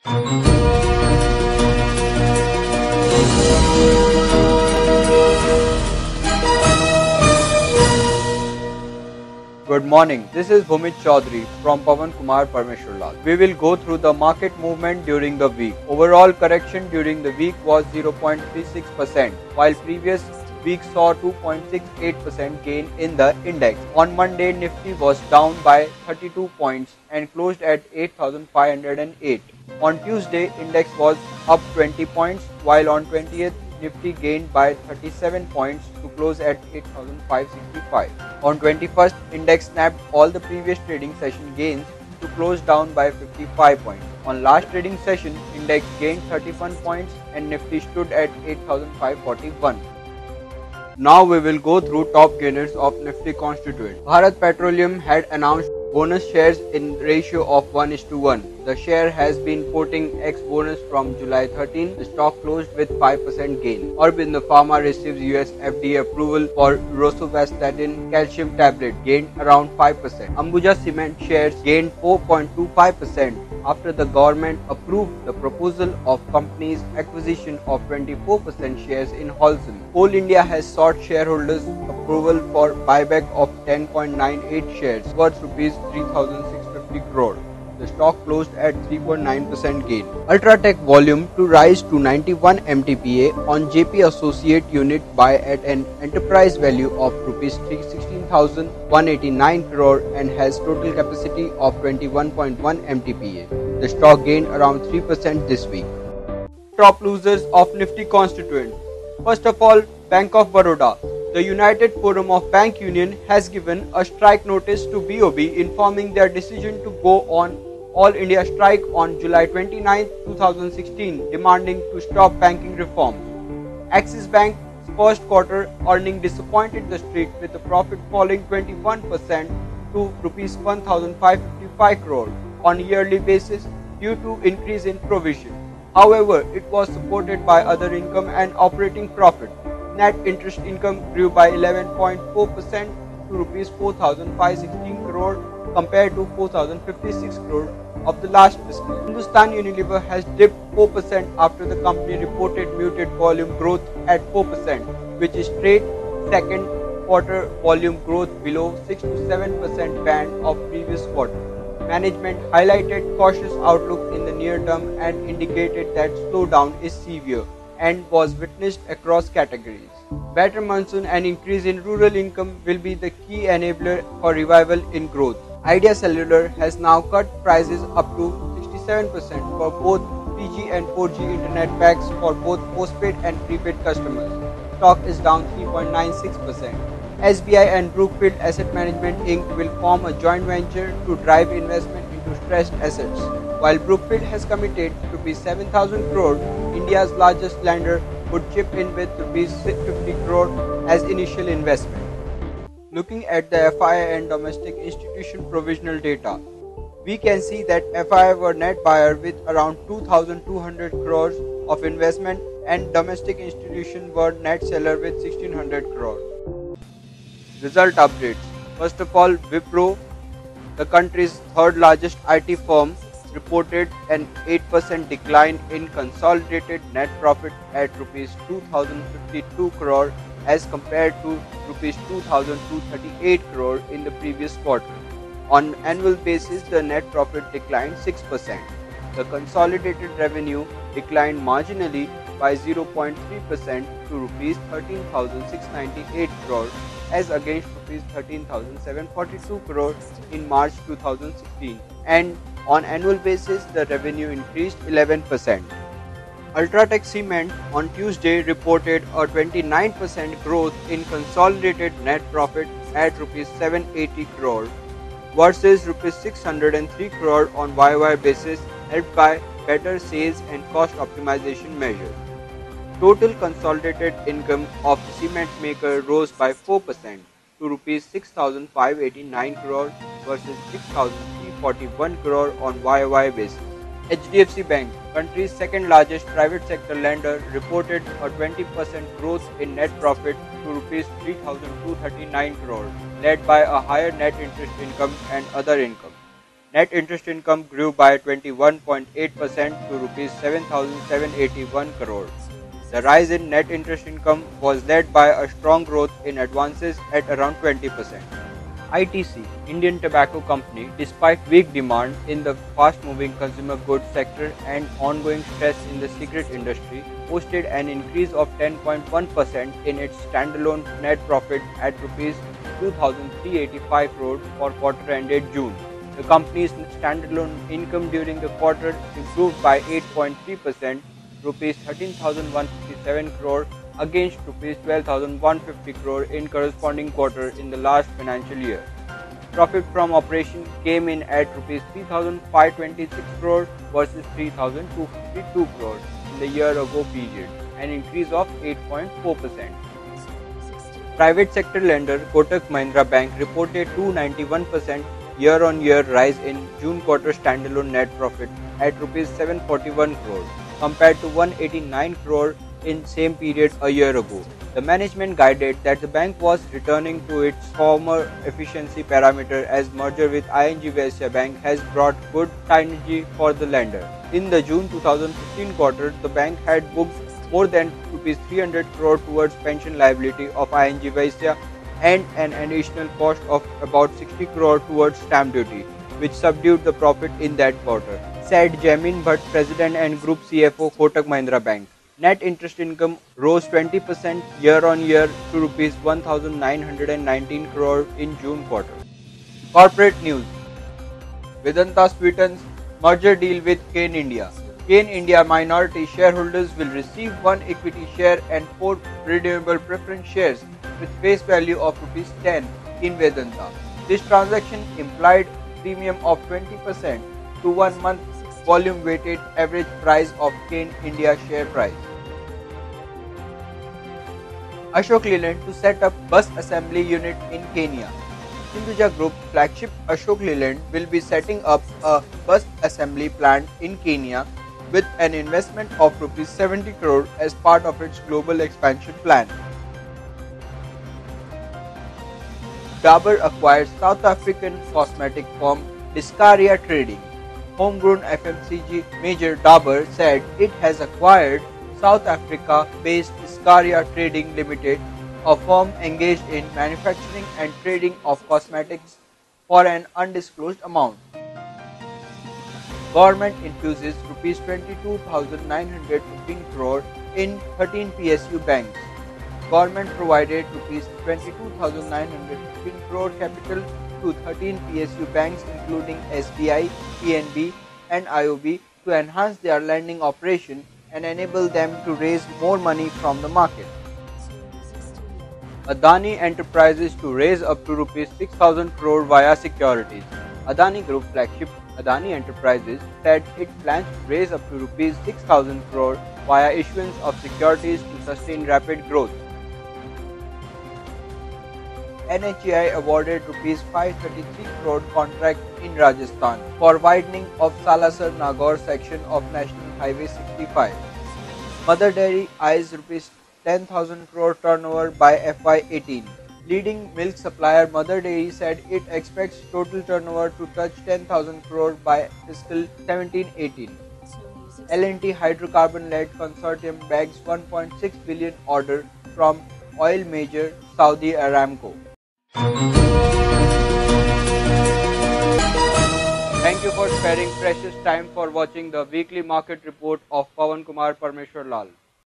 Good morning. This is Bhumit Chaudhary from Pawan Kumar Parmeshwarlal. We will go through the market movement during the week. Overall correction during the week was 0.36%, while previous week saw 2.68% gain in the index. On Monday, Nifty was down by 32 points and closed at 8,508. On Tuesday, index was up 20 points, while on 20th, Nifty gained by 37 points to close at 8,565. On 21st, index snapped all the previous trading session gains to close down by 55 points. On last trading session, index gained 31 points and Nifty stood at 8,541. Now we will go through top gainers of Nifty constituent. Bharat Petroleum had announced bonus shares in ratio of 1:1. The share has been quoting ex-bonus from July 13. The stock closed with 5% gain. Aurobindo Pharma receives US FDA approval for rosuvastatin calcium tablet, gained around 5%. Ambuja Cement shares gained 4.25% after the government approved the proposal of company's acquisition of 24% shares in Holcim. Coal India has sought shareholders' approval for buyback of 10.98 shares worth rupees 3,650 crore. The stock closed at 3.9% gain. Ultratech volume to rise to 91 MTPA on JP Associate unit buy at an enterprise value of rupees 316,189 crore and has total capacity of 21.1 MTPA. The stock gained around 3% this week. Top losers of Nifty constituent. First of all, Bank of Baroda. The United Forum of Bank Union has given a strike notice to BOB informing their decision to go on All India strike on July 29, 2016, demanding to stop banking reforms. Axis Bank's first quarter earning disappointed the street with the profit falling 21% to Rs 1,555 crore on a yearly basis due to increase in provision. However, it was supported by other income and operating profit. Net interest income grew by 11.4% to Rs 4,516 crore compared to 4,056 crore of the last fiscal. Hindustan Unilever has dipped 4% after the company reported muted volume growth at 4%, which is straight second quarter volume growth below 6 to 7% band of previous quarter. Management highlighted cautious outlook in the near term and indicated that slowdown is severe and was witnessed across categories. Better monsoon and increase in rural income will be the key enabler for revival in growth. Idea Cellular has now cut prices up to 67% for both 3G and 4G internet packs for both postpaid and prepaid customers. Stock is down 3.96%. SBI and Brookfield Asset Management Inc. will form a joint venture to drive investment into stressed assets. While Brookfield has committed Rs 7,000 crore, India's largest lender would chip in with Rs 50 crore as initial investment. Looking at the FII and domestic institution provisional data, we can see that FII were net buyer with around 2,200 crores of investment and domestic institution were net seller with 1,600 crore. Result updates. First of all, Wipro, the country's third largest IT firm, reported an 8% decline in consolidated net profit at Rs 2,052 crore as compared to Rs 2,238 crore in the previous quarter. On annual basis, the net profit declined 6%. The consolidated revenue declined marginally by 0.3% to Rs 13,698 crore as against Rs 13,742 crore in March 2016, and on annual basis the revenue increased 11%. Ultratech Cement on Tuesday reported a 29% growth in consolidated net profit at Rs 780 crore versus Rs 603 crore on YY basis, helped by better sales and cost optimization measures. Total consolidated income of the cement maker rose by 4% to Rs 6,589 crore versus 6,341 crore on YY basis. HDFC Bank, country's second largest private sector lender, reported a 20% growth in net profit to Rs 3,239 crore, led by a higher net interest income and other income. Net interest income grew by 21.8% to rupees 7,781 crore. The rise in net interest income was led by a strong growth in advances at around 20%. ITC, Indian Tobacco Company, despite weak demand in the fast-moving consumer goods sector and ongoing stress in the cigarette industry, posted an increase of 10.1% in its standalone net profit at rupees 2,385 crore for quarter ended June. The company's standalone income during the quarter improved by 8.3%, rupees 13,157 crore against rupees 12,150 crore in corresponding quarter in the last financial year. Profit from operation came in at rupees 3,526 crore versus 3,252 crore in the year ago period, an increase of 8.4%. Private sector lender Kotak Mahindra Bank reported 291% year-on-year rise in June quarter standalone net profit at rupees 741 crore compared to 189 crore in same period a year ago. The management guided that the bank was returning to its former efficiency parameter as merger with ING Vysya Bank has brought good synergy for the lender. In the June 2015 quarter, the bank had booked more than Rs 300 crore towards pension liability of ING Vysya and an additional cost of about 60 crore towards stamp duty, which subdued the profit in that quarter, said Jaimin Bhatt, President and Group CFO, Kotak Mahindra Bank. Net interest income rose 20% year-on-year to rupees 1,919 crore in June quarter. Corporate news: Vedanta sweetens merger deal with Cain India. Cain India minority shareholders will receive 1 equity share and 4 redeemable preference shares with face value of rupees 10 in Vedanta. This transaction implied premium of 20% to 1 month volume weighted average price of Cain India share price. Ashok Leyland to set up bus assembly unit in Kenya. Hinduja Group flagship Ashok Leyland will be setting up a bus assembly plant in Kenya with an investment of rupees 70 crore as part of its global expansion plan. Dabur acquires South African cosmetic firm Discaria Trading. Homegrown FMCG major Dabur said it has acquired South Africa-based Discaria Trading Limited, a firm engaged in manufacturing and trading of cosmetics for an undisclosed amount. Government infuses Rs 22,915 crore in 13 PSU banks. Government provided Rs 22,915 crore capital to 13 PSU banks including SBI, PNB and IOB to enhance their lending operation and enable them to raise more money from the market. Adani Enterprises to raise up to Rs 6,000 crore via securities. Adani Group flagship Adani Enterprises said it plans to raise up to Rs 6,000 crore via issuance of securities to sustain rapid growth. NHAI awarded Rs 533 crore contract in Rajasthan for widening of Salasar Nagaur section of National Highway 65. Mother Dairy eyes Rs 10,000 crore turnover by FY18. Leading milk supplier Mother Dairy said it expects total turnover to touch 10,000 crore by fiscal 17-18. L&T hydrocarbon-led consortium bags 1.6 billion order from oil major Saudi Aramco. Thank you for sparing precious time for watching the weekly market report of Pawan Kumar Parmeshwar Lal.